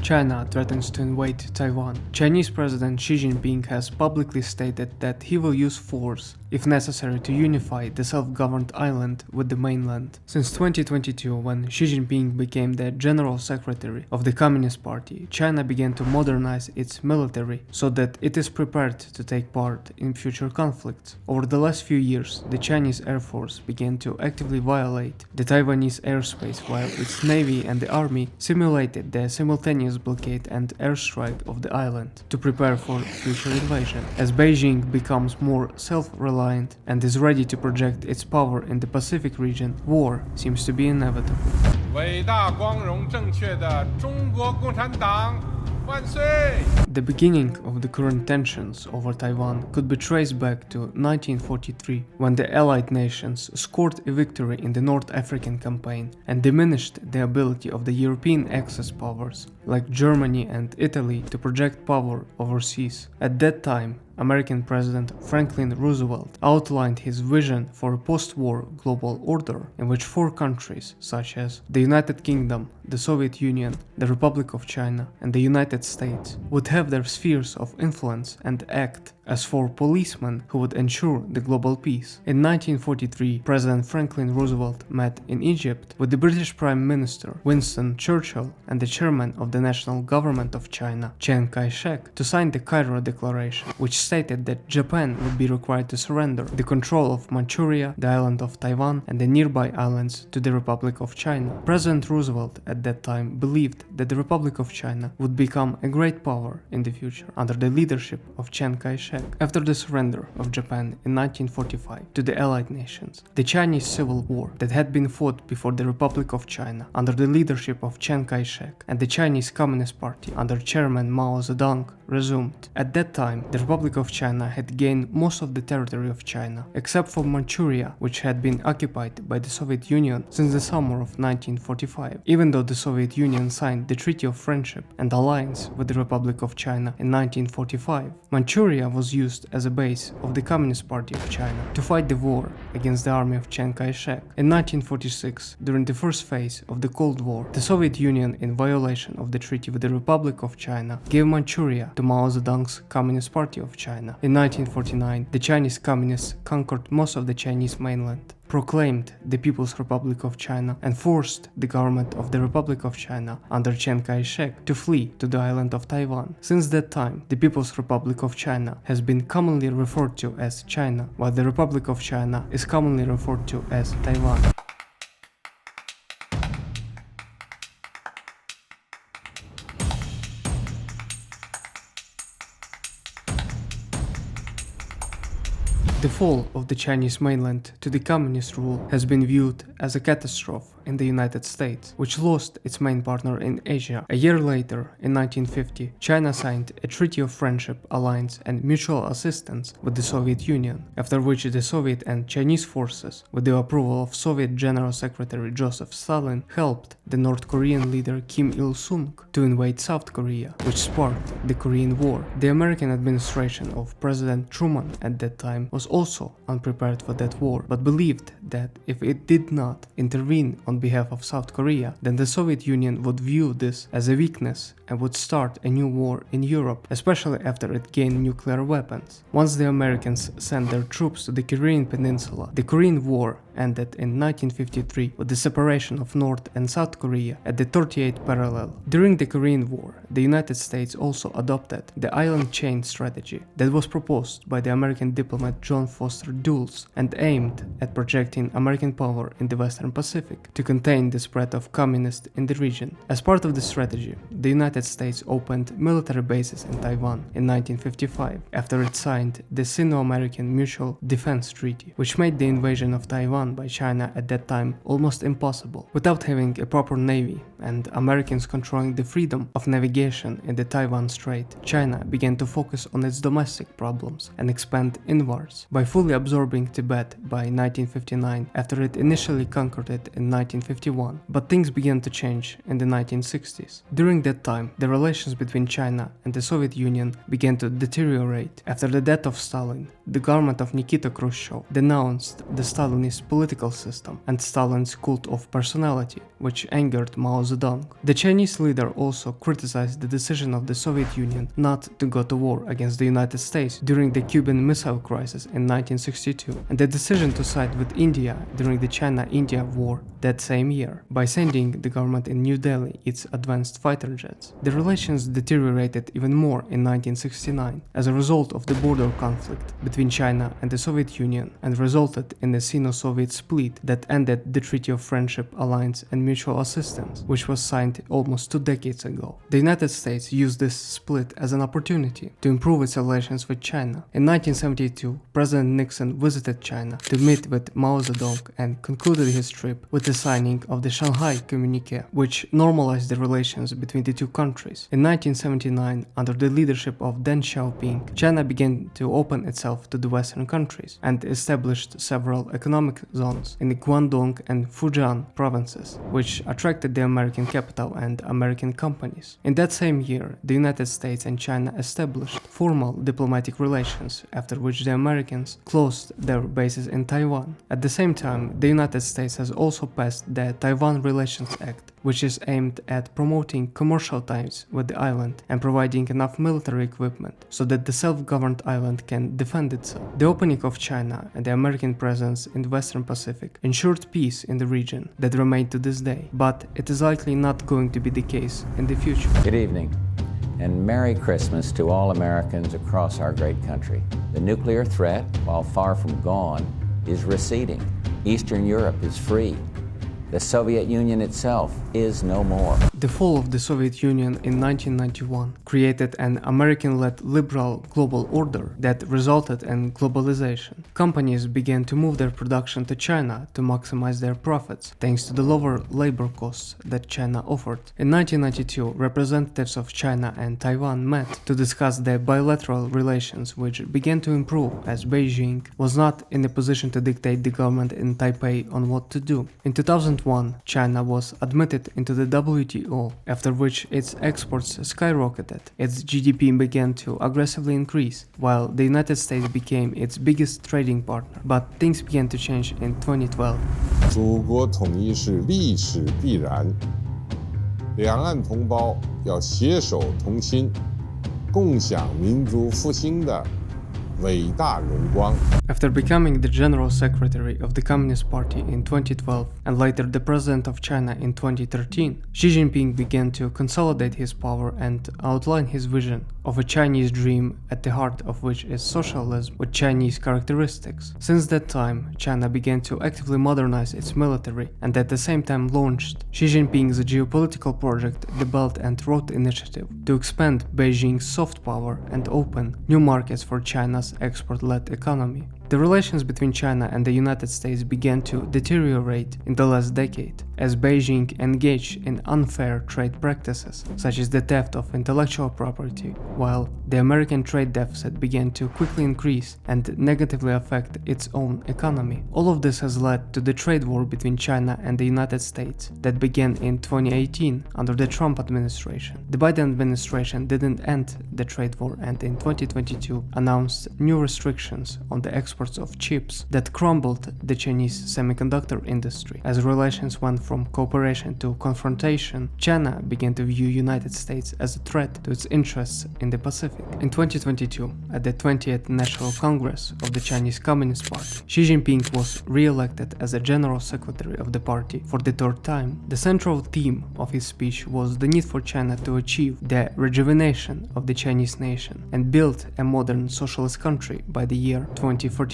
China threatens to invade Taiwan. Chinese President Xi Jinping has publicly stated that he will use force, if necessary, to unify the self-governed island with the mainland. Since 2022, when Xi Jinping became the General Secretary of the Communist Party, China began to modernize its military so that it is prepared to take part in future conflicts. Over the last few years, the Chinese Air Force began to actively violate the Taiwanese airspace, while its navy and the army simulated the simultaneous blockade and airstrike of the island to prepare for future invasion. As Beijing becomes more self-reliant and is ready to project its power in the Pacific region, war seems to be inevitable. 伟大光荣正确的中国共产党万岁! The beginning of the current tensions over Taiwan could be traced back to 1943, when the Allied nations scored a victory in the North African campaign and diminished the ability of the European Axis powers, like Germany and Italy, to project power overseas. At that time, American President Franklin Roosevelt outlined his vision for a post-war global order in which four countries, such as the United Kingdom, the Soviet Union, the Republic of China, and the United States, would have their spheres of influence and act as four policemen who would ensure the global peace. In 1943, President Franklin Roosevelt met in Egypt with the British Prime Minister Winston Churchill and the chairman of the national government of China, Kai-shek, to sign the Cairo Declaration, which stated that Japan would be required to surrender the control of Manchuria, the island of Taiwan, and the nearby islands to the Republic of China. President Roosevelt at that time believed that the Republic of China would become a great power in the future under the leadership of Kai-shek. After the surrender of Japan in 1945 to the Allied nations, the Chinese Civil War that had been fought before the Republic of China under the leadership of Kai-shek and the Chinese Communist Party under Chairman Mao Zedong resumed. At that time, the Republic of China had gained most of the territory of China, except for Manchuria, which had been occupied by the Soviet Union since the summer of 1945. Even though the Soviet Union signed the Treaty of Friendship and Alliance with the Republic of China in 1945, Manchuria was used as a base of the Communist Party of China to fight the war against the army of Kai-shek. In 1946, during the first phase of the Cold War, the Soviet Union, in violation of the treaty with the Republic of China, gave Manchuria to Mao Zedong's Communist Party of China. In 1949, the Chinese Communists conquered most of the Chinese mainland, proclaimed the People's Republic of China, and forced the government of the Republic of China under Kai-shek to flee to the island of Taiwan. Since that time, the People's Republic of China has been commonly referred to as China, while the Republic of China is commonly referred to as Taiwan. The fall of the Chinese mainland to the communist rule has been viewed as a catastrophe in the United States, which lost its main partner in Asia. A year later, in 1950, China signed a Treaty of Friendship, Alliance, and Mutual Assistance with the Soviet Union, after which the Soviet and Chinese forces, with the approval of Soviet General Secretary Joseph Stalin, helped the North Korean leader Kim Il-sung to invade South Korea, which sparked the Korean War. The American administration of President Truman at that time was also unprepared for that war, but believed that if it did not intervene on behalf of South Korea, then the Soviet Union would view this as a weakness and would start a new war in Europe, especially after it gained nuclear weapons. Once the Americans sent their troops to the Korean Peninsula, the Korean War ended in 1953 with the separation of North and South Korea at the 38th parallel. During the Korean War, the United States also adopted the island chain strategy that was proposed by the American diplomat John Foster Dulles and aimed at projecting American power in the Western Pacific to contain the spread of communists in the region. As part of the strategy, the United States opened military bases in Taiwan in 1955 after it signed the Sino-American Mutual Defense Treaty, which made the invasion of Taiwan by China at that time almost impossible. Without having a proper navy and Americans controlling the freedom of navigation in the Taiwan Strait, China began to focus on its domestic problems and expand inwards. By fully absorbing Tibet by 1959, after it initially conquered it in 1951, but things began to change in the 1960s. During that time, the relations between China and the Soviet Union began to deteriorate. After the death of Stalin, the government of Nikita Khrushchev denounced the Stalinist political system and Stalin's cult of personality, which angered Mao Zedong. The Chinese leader also criticized the decision of the Soviet Union not to go to war against the United States during the Cuban Missile Crisis in 1962, and the decision to side with India during the China-India War that same year by sending the government in New Delhi its advanced fighter jets. The relations deteriorated even more in 1969 as a result of the border conflict between China and the Soviet Union and resulted in a Sino-Soviet split that ended the Treaty of Friendship, Alliance and Mutual Assistance, which was signed almost 2 decades ago. The United States used this split as an opportunity to improve its relations with China. In 1972, President Nixon visited China to meet with Mao Zedong and concluded his trip with the signing of the Shanghai Communique, which normalized the relations between the two countries. In 1979, under the leadership of Deng Xiaoping, China began to open itself to the Western countries and established several economic zones in the Guangdong and Fujian provinces, which attracted the American capital and American companies. In that same year, the United States and China established formal diplomatic relations, after which the Americans closed their bases in Taiwan. At the same time, the United States has also passed the Taiwan Relations Act, which is aimed at promoting commercial ties with the island and providing enough military equipment so that the self-governed island can defend itself. The opening of China and the American presence in the Western Pacific ensured peace in the region that remained to this day, but it is likely not going to be the case in the future. Good evening, and Merry Christmas to all Americans across our great country. The nuclear threat, while far from gone, is receding. Eastern Europe is free. The Soviet Union itself is no more. The fall of the Soviet Union in 1991 created an American-led liberal global order that resulted in globalization. Companies began to move their production to China to maximize their profits, thanks to the lower labor costs that China offered. In 1992, representatives of China and Taiwan met to discuss their bilateral relations, which began to improve as Beijing was not in a position to dictate the government in Taipei on what to do. In 2001, China was admitted into the WTO, after which its exports skyrocketed. Its GDP began to aggressively increase, while the United States became its biggest trading partner. But things began to change in 2012. 祖国统一是历史必然，两岸同胞要携手同心，共享民族复兴的伟大荣光。 After becoming the General Secretary of the Communist Party in 2012 and later the President of China in 2013, Xi Jinping began to consolidate his power and outline his vision of a Chinese dream at the heart of which is socialism with Chinese characteristics. Since that time, China began to actively modernize its military and at the same time launched Xi Jinping's geopolitical project, the Belt and Road Initiative, to expand Beijing's soft power and open new markets for China's export-led economy. The relations between China and the United States began to deteriorate in the last decade as Beijing engaged in unfair trade practices, such as the theft of intellectual property, while the American trade deficit began to quickly increase and negatively affect its own economy. All of this has led to the trade war between China and the United States that began in 2018 under the Trump administration. The Biden administration didn't end the trade war and in 2022 announced new restrictions on the exports of chips that crumbled the Chinese semiconductor industry. As relations went from cooperation to confrontation, China began to view United States as a threat to its interests in the Pacific. In 2022, at the 20th National Congress of the Chinese Communist Party, Xi Jinping was re-elected as a General Secretary of the party for the 3rd time. The central theme of his speech was the need for China to achieve the rejuvenation of the Chinese nation and build a modern socialist country by the year 2049,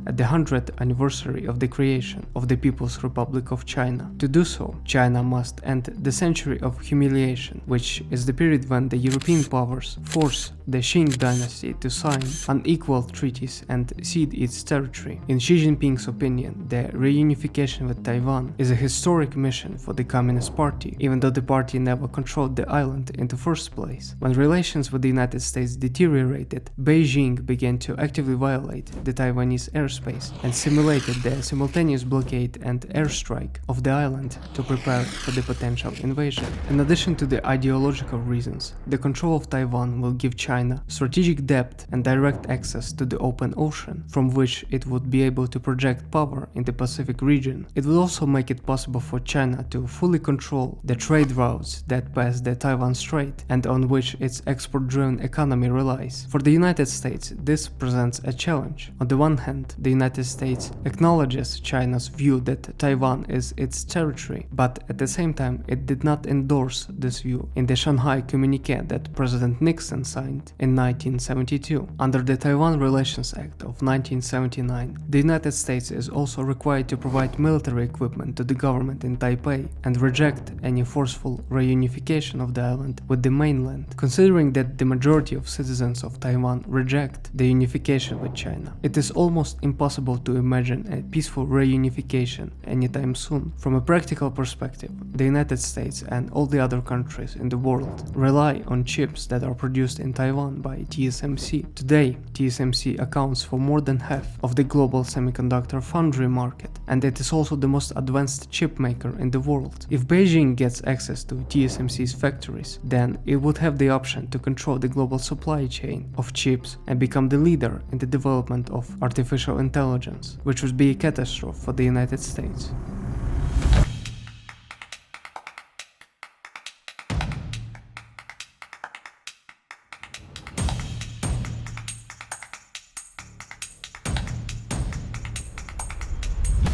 at the 100th anniversary of the creation of the People's Republic of China. To do so, China must end the century of humiliation, which is the period when the European powers force the Qing dynasty to sign unequal treaties and cede its territory. In Xi Jinping's opinion, the reunification with Taiwan is a historic mission for the Communist Party, even though the party never controlled the island in the first place. When relations with the United States deteriorated, Beijing began to actively violate the Taiwanese Taiwanese airspace and simulated the simultaneous blockade and airstrike of the island to prepare for the potential invasion. In addition to the ideological reasons, the control of Taiwan will give China strategic depth and direct access to the open ocean, from which it would be able to project power in the Pacific region. It will also make it possible for China to fully control the trade routes that pass the Taiwan Strait and on which its export-driven economy relies. For the United States, this presents a challenge. On the one hand, the United States acknowledges China's view that Taiwan is its territory, but at the same time it did not endorse this view in the Shanghai Communique that President Nixon signed in 1972. Under the Taiwan Relations Act of 1979, the United States is also required to provide military equipment to the government in Taipei and reject any forceful reunification of the island with the mainland. Considering that the majority of citizens of Taiwan reject the unification with China, it is almost impossible to imagine a peaceful reunification anytime soon. From a practical perspective, the United States and all the other countries in the world rely on chips that are produced in Taiwan by TSMC. Today, TSMC accounts for more than half of the global semiconductor foundry market, and it is also the most advanced chip maker in the world. If Beijing gets access to TSMC's factories, then it would have the option to control the global supply chain of chips and become the leader in the development of artificial intelligence, which would be a catastrophe for the United States.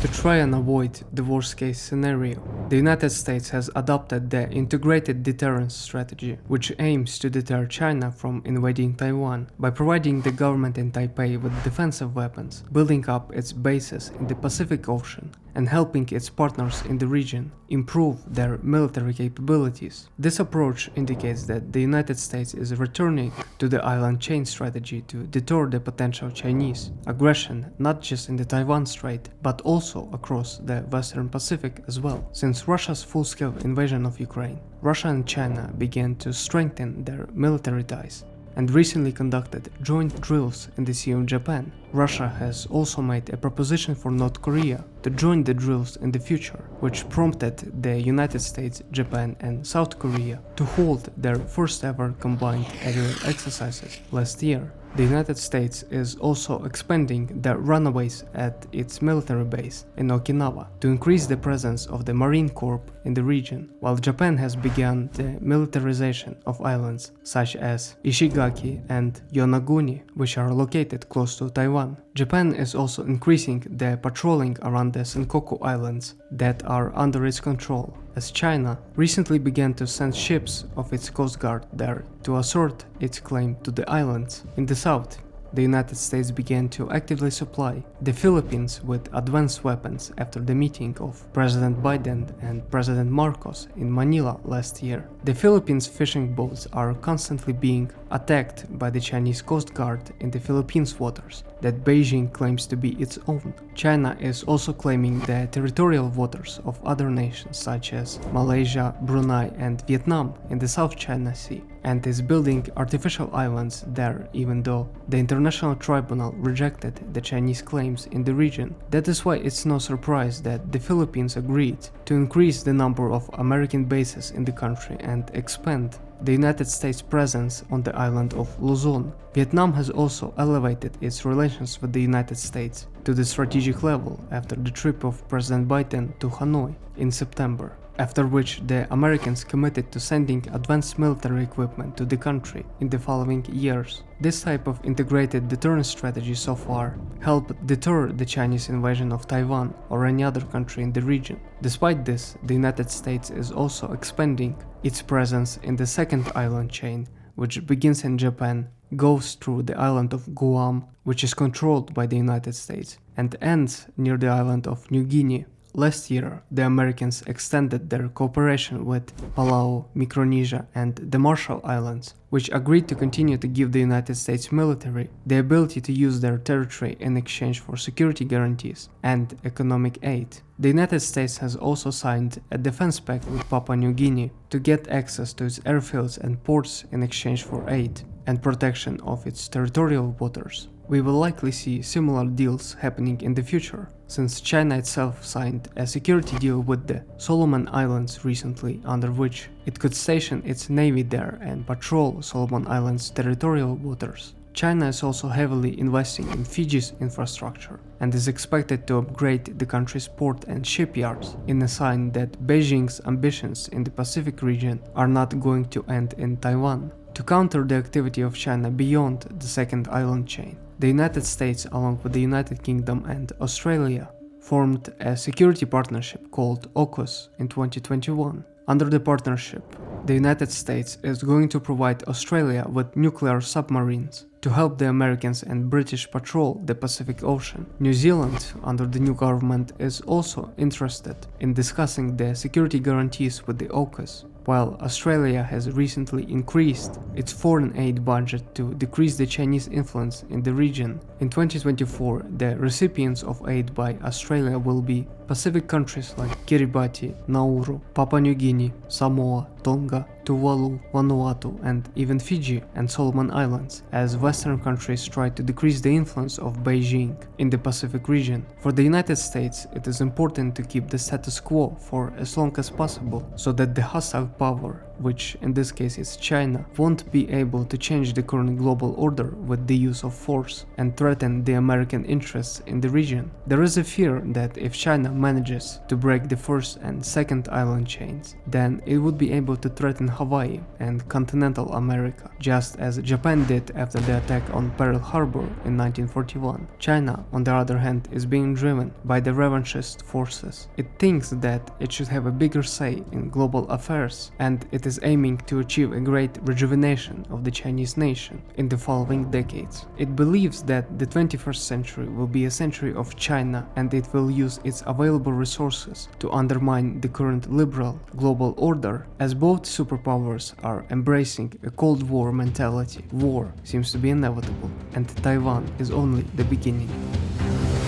To try and avoid the worst-case scenario, the United States has adopted the integrated deterrence strategy, which aims to deter China from invading Taiwan by providing the government in Taipei with defensive weapons, building up its bases in the Pacific Ocean, and helping its partners in the region improve their military capabilities. This approach indicates that the United States is returning to the island chain strategy to deter the potential Chinese aggression not just in the Taiwan Strait, but also across the Western Pacific as well. Since Russia's full-scale invasion of Ukraine, Russia and China began to strengthen their military ties and recently conducted joint drills in the Sea of Japan. Russia has also made a proposition for North Korea to join the drills in the future, which prompted the United States, Japan and South Korea to hold their first ever combined aerial exercises last year. The United States is also expanding the runaways at its military base in Okinawa to increase the presence of the Marine Corps in the region, while Japan has begun the militarization of islands such as Ishigaki and Yonaguni, which are located close to Taiwan. Japan is also increasing the patrolling around the Senkaku Islands that are under its control, as China recently began to send ships of its Coast Guard there to assert its claim to the islands. In the south, the United States began to actively supply the Philippines with advanced weapons after the meeting of President Biden and President Marcos in Manila last year. The Philippines fishing boats are constantly being attacked by the Chinese Coast Guard in the Philippines waters that Beijing claims to be its own. China is also claiming the territorial waters of other nations such as Malaysia, Brunei and Vietnam in the South China Sea, and is building artificial islands there, even though the International Tribunal rejected the Chinese claims in the region. That is why it's no surprise that the Philippines agreed to increase the number of American bases in the country and expand the United States' presence on the island of Luzon. Vietnam has also elevated its relations with the United States to the strategic level after the trip of President Biden to Hanoi in September, after which the Americans committed to sending advanced military equipment to the country in the following years. This type of integrated deterrence strategy so far helped deter the Chinese invasion of Taiwan or any other country in the region. Despite this, the United States is also expanding its presence in the second island chain, which begins in Japan, goes through the island of Guam, which is controlled by the United States, and ends near the island of New Guinea. Last year, the Americans extended their cooperation with Palau, Micronesia, and the Marshall Islands, which agreed to continue to give the United States military the ability to use their territory in exchange for security guarantees and economic aid. The United States has also signed a defense pact with Papua New Guinea to get access to its airfields and ports in exchange for aid and protection of its territorial waters. we will likely see similar deals happening in the future, since China itself signed a security deal with the Solomon Islands recently, under which it could station its navy there and patrol Solomon Islands' territorial waters. China is also heavily investing in Fiji's infrastructure and is expected to upgrade the country's port and shipyards, in a sign that Beijing's ambitions in the Pacific region are not going to end in Taiwan. To counter the activity of China beyond the second island chain, the United States, along with the United Kingdom and Australia, formed a security partnership called AUKUS in 2021. Under the partnership, the United States is going to provide Australia with nuclear submarines to help the Americans and British patrol the Pacific Ocean. New Zealand, under the new government, is also interested in discussing the security guarantees with the AUKUS, while Australia has recently increased its foreign aid budget to decrease the Chinese influence in the region. In 2024, the recipients of aid by Australia will be Pacific countries like Kiribati, Nauru, Papua New Guinea, Samoa, Tonga, Tuvalu, Vanuatu, and even Fiji and Solomon Islands, as Western countries try to decrease the influence of Beijing in the Pacific region. For the United States, it is important to keep the status quo for as long as possible, so that the hostile power, which in this case is China, won't be able to change the current global order with the use of force and threaten the American interests in the region. There is a fear that if China manages to break the first and second island chains, then it would be able to threaten Hawaii and continental America, just as Japan did after the attack on Pearl Harbor in 1941. China, on the other hand, is being driven by the revanchist forces. It thinks that it should have a bigger say in global affairs, and it is aiming to achieve a great rejuvenation of the Chinese nation in the following decades. It believes that the 21st century will be a century of China, and it will use its available resources to undermine the current liberal global order, as both superpowers are embracing a Cold War mentality. War seems to be inevitable, and Taiwan is only the beginning.